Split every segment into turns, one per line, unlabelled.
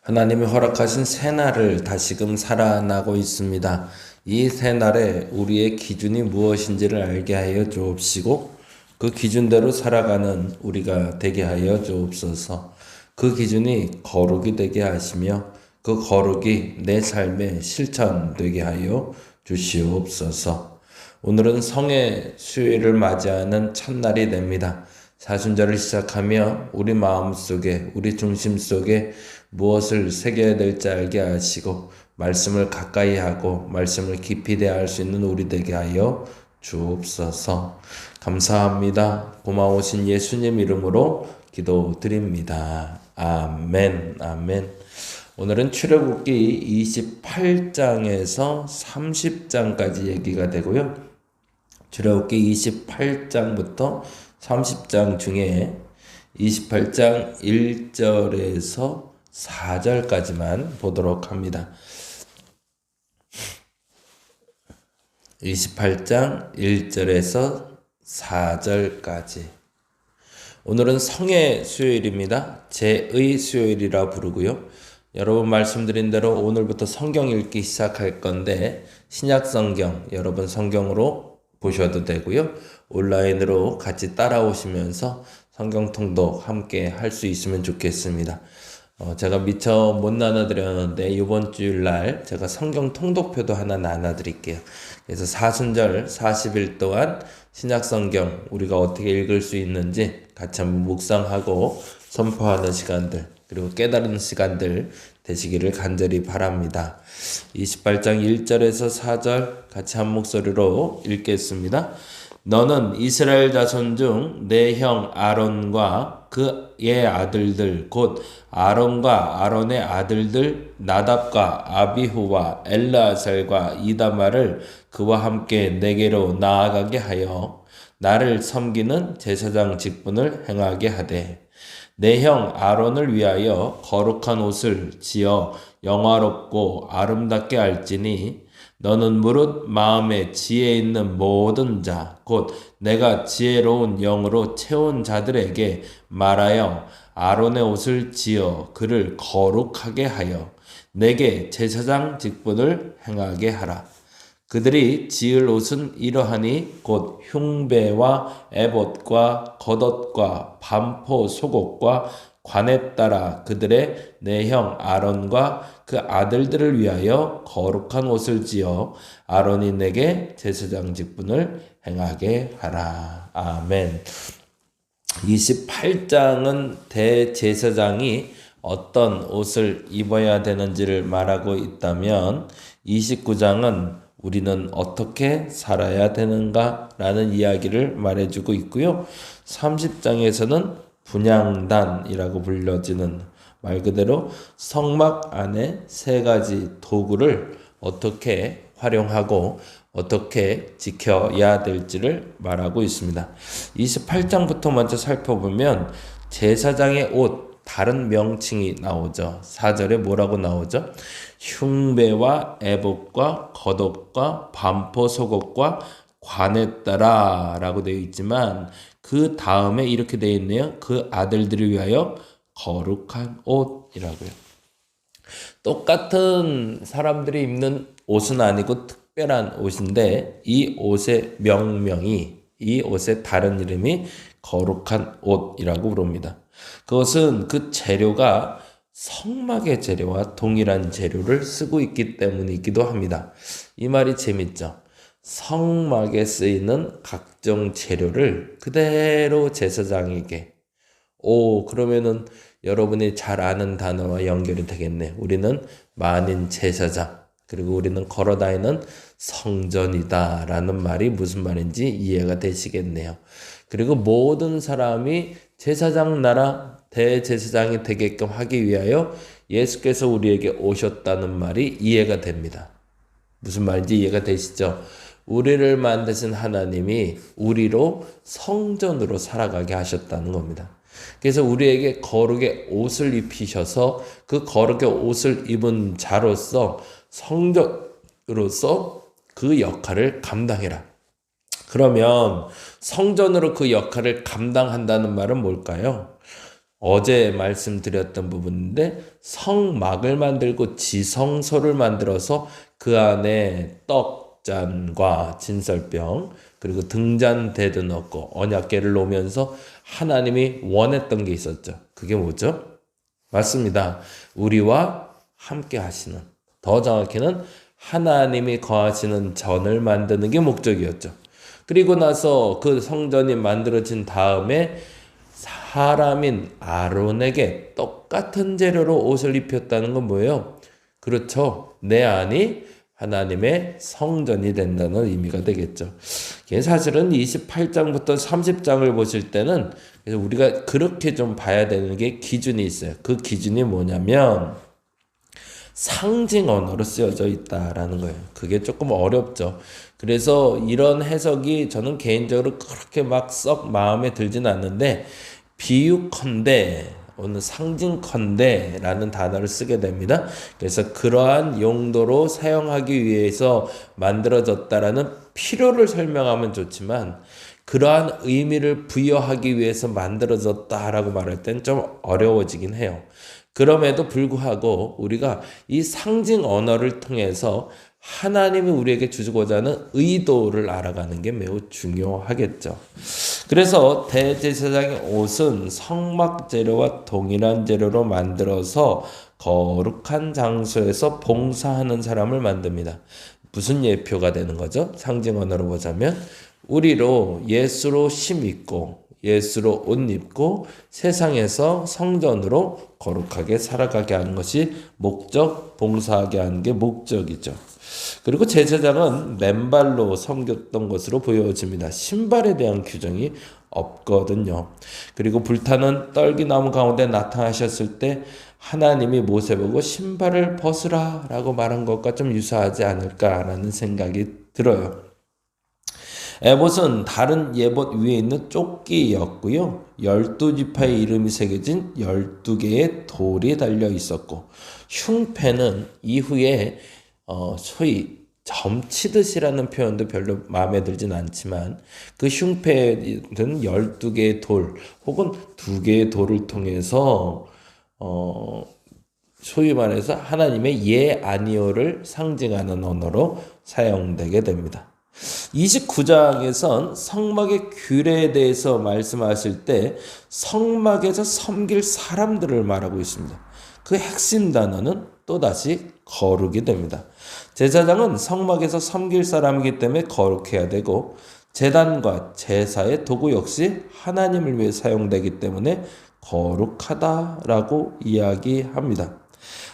하나님이 허락하신 새날을 다시금 살아나고 있습니다. 이 새날에 우리의 기준이 무엇인지를 알게 하여 주옵시고 그 기준대로 살아가는 우리가 되게 하여 주옵소서. 그 기준이 거룩이 되게 하시며 그 거룩이 내 삶에 실천되게 하여 주시옵소서. 오늘은 성의 수요일을 맞이하는 첫날이 됩니다. 사순절을 시작하며 우리 마음속에 우리 중심 속에 무엇을 새겨야 될지 알게 하시고 말씀을 가까이 하고 말씀을 깊이 대할 수 있는 우리 되게 하여 주옵소서. 감사합니다. 고마우신 예수님 이름으로 기도드립니다. 아멘. 아멘. 오늘은 출애굽기 28장에서 30장까지 얘기가 되고요. 출애굽기 28장부터 30장 중에 28장 1절에서 4절까지만 보도록 합니다. 28장 1절에서 4절까지. 오늘은 성의 수요일입니다. 제의 수요일이라 부르고요. 여러분 말씀드린 대로 오늘부터 성경 읽기 시작할 건데 신약 성경 여러분 성경으로 보셔도 되고요. 온라인으로 같이 따라오시면서 성경 통독 함께 할 수 있으면 좋겠습니다. 제가 미처 못 나눠드렸는데 이번 주일날 제가 성경 통독표도 하나 나눠드릴게요. 그래서 사순절 40일 동안 신약 성경 우리가 어떻게 읽을 수 있는지 같이 한번 묵상하고 선포하는 시간들 그리고 깨달은 시간들 되시기를 간절히 바랍니다. 28장 1절에서 4절 같이 한 목소리로 읽겠습니다. 너는 이스라엘 자손 중 내 형 아론과 그의 아들들 곧 아론과 아론의 아들들 나답과 아비후와 엘르아살과 이다말을 그와 함께 내게로 나아가게 하여 나를 섬기는 제사장 직분을 행하게 하되 내 형 아론을 위하여 거룩한 옷을 지어 영화롭고 아름답게 할지니 너는 무릇 마음에 지혜 있는 모든 자 곧 내가 지혜로운 영으로 채운 자들에게 말하여 아론의 옷을 지어 그를 거룩하게 하여 내게 제사장 직분을 행하게 하라. 그들이 지을 옷은 이러하니 곧 흉배와 에봇과 겉옷과 반포 속옷과 관에 따라 그들의 내 형 아론과 그 아들들을 위하여 거룩한 옷을 지어 아론이 내게 제사장 직분을 행하게 하라. 아멘. 28장은 대제사장이 어떤 옷을 입어야 되는지를 말하고 있다면 29장은 우리는 어떻게 살아야 되는가 라는 이야기를 말해주고 있고요. 30장에서는 분향단이라고 불려지는 말 그대로 성막 안에 세 가지 도구를 어떻게 활용하고 어떻게 지켜야 될지를 말하고 있습니다. 28장부터 먼저 살펴보면 제사장의 옷 다른 명칭이 나오죠. 4절에 뭐라고 나오죠? 흉배와 에봇과 겉옷과 반포 속옷과 관에 따라 라고 되어 있지만 그 다음에 이렇게 되어 있네요. 그 아들들을 위하여 거룩한 옷이라고요. 똑같은 사람들이 입는 옷은 아니고 특별한 옷인데 이 옷의 명명이 이 옷의 다른 이름이 거룩한 옷이라고 부릅니다. 그것은 그 재료가 성막의 재료와 동일한 재료를 쓰고 있기 때문이기도 합니다. 이 말이 재밌죠? 성막에 쓰이는 각종 재료를 그대로 제사장에게 그러면은 여러분이 잘 아는 단어와 연결이 되겠네. 우리는 만인 제사장 그리고 우리는 걸어다니는 성전이다 라는 말이 무슨 말인지 이해가 되시겠네요. 그리고 모든 사람이 제사장 나라 대제사장이 되게끔 하기 위하여 예수께서 우리에게 오셨다는 말이 이해가 됩니다. 무슨 말인지 이해가 되시죠? 우리를 만드신 하나님이 우리로 성전으로 살아가게 하셨다는 겁니다. 그래서 우리에게 거룩의 옷을 입히셔서 그 거룩의 옷을 입은 자로서 성전으로서 그 역할을 감당해라. 그러면 성전으로 그 역할을 감당한다는 말은 뭘까요? 어제 말씀드렸던 부분인데 성막을 만들고 지성소를 만들어서 그 안에 떡잔과 진설병 그리고 등잔대도 넣고 언약궤를 놓으면서 하나님이 원했던 게 있었죠. 그게 뭐죠? 맞습니다. 우리와 함께 하시는, 더 정확히는 하나님이 거하시는 전을 만드는 게 목적이었죠. 그리고 나서 그 성전이 만들어진 다음에 사람인 아론에게 똑같은 재료로 옷을 입혔다는 건 뭐예요? 그렇죠. 내 안이 하나님의 성전이 된다는 의미가 되겠죠. 이게 사실은 28장부터 30장을 보실 때는 그래서 우리가 그렇게 좀 봐야 되는 게 기준이 있어요. 그 기준이 뭐냐면 상징 언어로 쓰여져 있다라는 거예요. 그게 조금 어렵죠. 그래서 이런 해석이 저는 개인적으로 그렇게 막 썩 마음에 들진 않는데 비유컨대 오늘 상징컨대라는 단어를 쓰게 됩니다. 그래서 그러한 용도로 사용하기 위해서 만들어졌다라는 필요를 설명하면 좋지만 그러한 의미를 부여하기 위해서 만들어졌다라고 말할 땐 좀 어려워지긴 해요. 그럼에도 불구하고 우리가 이 상징 언어를 통해서 하나님이 우리에게 주고자 하는 의도를 알아가는 게 매우 중요하겠죠. 그래서 대제사장의 옷은 성막 재료와 동일한 재료로 만들어서 거룩한 장소에서 봉사하는 사람을 만듭니다. 무슨 예표가 되는 거죠? 상징 언어로 보자면 우리로 예수로 심 입고 예수로 옷 입고 세상에서 성전으로 거룩하게 살아가게 하는 것이 목적, 봉사하게 하는 게 목적이죠. 그리고 제사장은 맨발로 섬겼던 것으로 보여집니다. 신발에 대한 규정이 없거든요. 그리고 불타는 떨기나무 가운데 나타나셨을 때 하나님이 모세 보고 신발을 벗으라 라고 말한 것과 좀 유사하지 않을까라는 생각이 들어요. 에봇은 다른 예봇 위에 있는 조끼였고요. 12지파의 이름이 새겨진 12개의 돌이 달려 있었고 흉패는 이후에 소위 점치듯이라는 표현도 별로 마음에 들진 않지만 그 흉패는 12개의 돌 혹은 2개의 돌을 통해서 소위 말해서 하나님의 예 아니오를 상징하는 언어로 사용되게 됩니다. 29장에선 성막의 규례에 대해서 말씀하실 때 성막에서 섬길 사람들을 말하고 있습니다. 그 핵심 단어는 또다시 거룩이 됩니다. 제사장은 성막에서 섬길 사람이기 때문에 거룩해야 되고 제단과 제사의 도구 역시 하나님을 위해 사용되기 때문에 거룩하다라고 이야기합니다.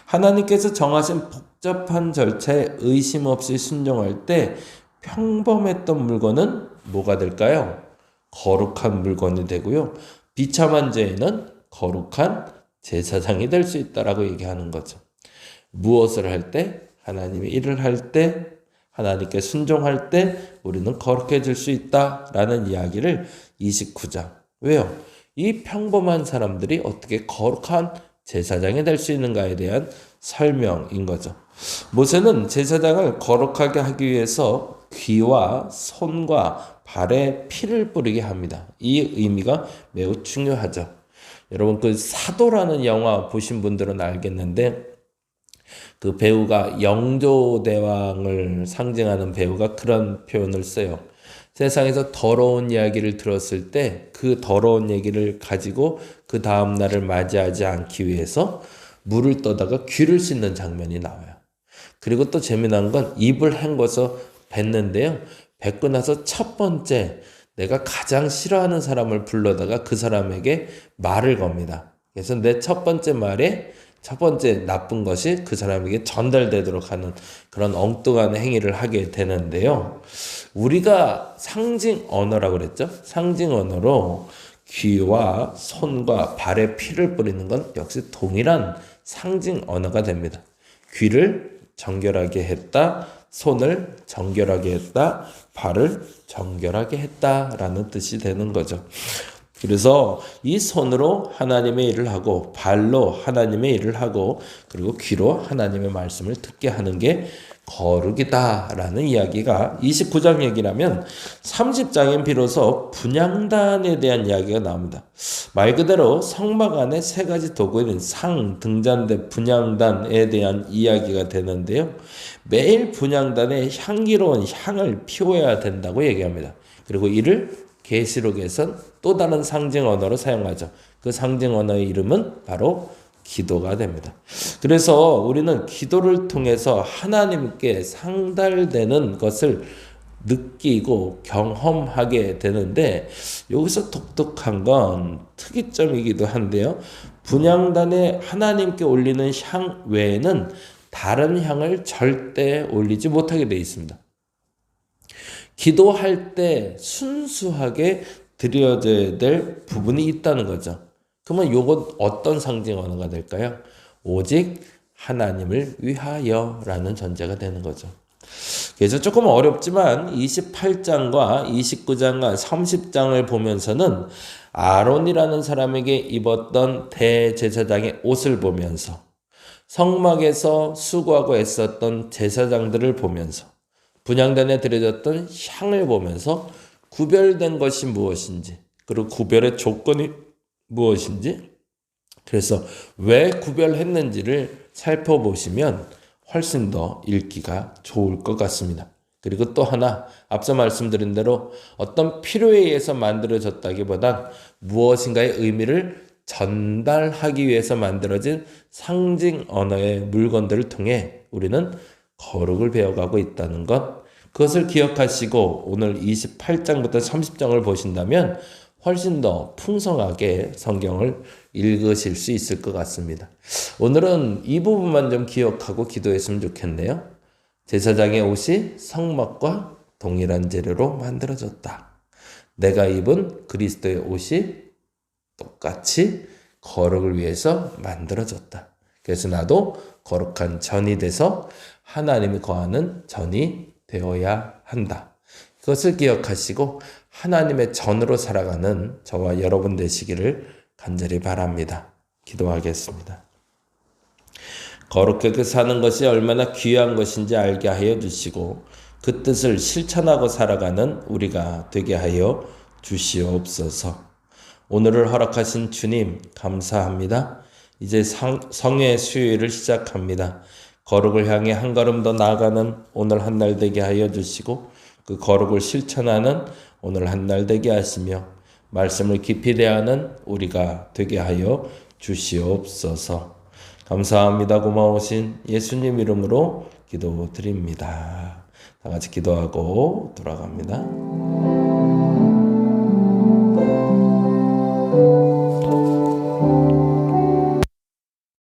하나님께서 정하신 복잡한 절차에 의심 없이 순종할 때 평범했던 물건은 뭐가 될까요? 거룩한 물건이 되고요. 비참한 죄에는 거룩한 제사장이 될 수 있다라고 얘기하는 거죠. 무엇을 할 때, 하나님의 일을 할 때, 하나님께 순종할 때 우리는 거룩해질 수 있다라는 이야기를 29장. 왜요? 이 평범한 사람들이 어떻게 거룩한 제사장이 될 수 있는가에 대한 설명인 거죠. 모세는 제사장을 거룩하게 하기 위해서 귀와 손과 발에 피를 뿌리게 합니다. 이 의미가 매우 중요하죠. 여러분 그 사도라는 영화 보신 분들은 알겠는데 그 배우가 영조대왕을 상징하는 배우가 그런 표현을 써요. 세상에서 더러운 이야기를 들었을 때 그 더러운 얘기를 가지고 그 다음 날을 맞이하지 않기 위해서 물을 떠다가 귀를 씻는 장면이 나와요. 그리고 또 재미난 건 입을 헹궈서 뱉는데요. 뱉고 나서 첫 번째 내가 가장 싫어하는 사람을 불러다가 그 사람에게 말을 겁니다. 그래서 내 첫 번째 말에 첫 번째 나쁜 것이 그 사람에게 전달되도록 하는 그런 엉뚱한 행위를 하게 되는데요. 우리가 상징 언어라고 그랬죠? 상징 언어로 귀와 손과 발에 피를 뿌리는 건 역시 동일한 상징 언어가 됩니다. 귀를 정결하게 했다, 손을 정결하게 했다, 발을 정결하게 했다라는 뜻이 되는 거죠. 그래서 이 손으로 하나님의 일을 하고 발로 하나님의 일을 하고 그리고 귀로 하나님의 말씀을 듣게 하는 게 거룩이다라는 이야기가 29장 얘기라면 30장엔 비로소 분향단에 대한 이야기가 나옵니다. 말 그대로 성막 안에 세 가지 도구인 상, 등잔대, 분향단에 대한 이야기가 되는데요. 매일 분향단에 향기로운 향을 피워야 된다고 얘기합니다. 그리고 이를 계시록에선 또 다른 상징 언어로 사용하죠. 그 상징 언어의 이름은 바로 기도가 됩니다. 그래서 우리는 기도를 통해서 하나님께 상달되는 것을 느끼고 경험하게 되는데 여기서 독특한 건 특이점이기도 한데요. 분향단에 하나님께 올리는 향 외에는 다른 향을 절대 올리지 못하게 되어 있습니다. 기도할 때 순수하게 드려져야 될 부분이 있다는 거죠. 그러면 이건 어떤 상징 언어가 될까요? 오직 하나님을 위하여라는 전제가 되는 거죠. 그래서 조금 어렵지만 28장과 29장과 30장을 보면서는 아론이라는 사람에게 입었던 대제사장의 옷을 보면서 성막에서 수고하고 애썼던 제사장들을 보면서 분향단에 드려졌던 향을 보면서 구별된 것이 무엇인지 그리고 구별의 조건이 무엇인지 그래서 왜 구별했는지를 살펴보시면 훨씬 더 읽기가 좋을 것 같습니다. 그리고 또 하나 앞서 말씀드린 대로 어떤 필요에 의해서 만들어졌다기보단 무엇인가의 의미를 전달하기 위해서 만들어진 상징 언어의 물건들을 통해 우리는 거룩을 배워가고 있다는 것, 그것을 기억하시고 오늘 28장부터 30장을 보신다면 훨씬 더 풍성하게 성경을 읽으실 수 있을 것 같습니다. 오늘은 이 부분만 좀 기억하고 기도했으면 좋겠네요. 제사장의 옷이 성막과 동일한 재료로 만들어졌다. 내가 입은 그리스도의 옷이 똑같이 거룩을 위해서 만들어졌다. 그래서 나도 거룩한 전이 돼서 하나님이 거하는 전이 되어야 한다. 그것을 기억하시고 하나님의 전으로 살아가는 저와 여러분 되시기를 간절히 바랍니다. 기도하겠습니다. 거룩하게 사는 것이 얼마나 귀한 것인지 알게 하여 주시고 그 뜻을 실천하고 살아가는 우리가 되게 하여 주시옵소서. 오늘을 허락하신 주님 감사합니다. 이제 성의 수요일을 시작합니다. 거룩을 향해 한 걸음 더 나아가는 오늘 한 날 되게 하여 주시고 그 거룩을 실천하는 오늘 한 날 되게 하시며 말씀을 깊이 대하는 우리가 되게 하여 주시옵소서. 감사합니다. 고마우신 예수님 이름으로 기도드립니다. 다 같이 기도하고 돌아갑니다.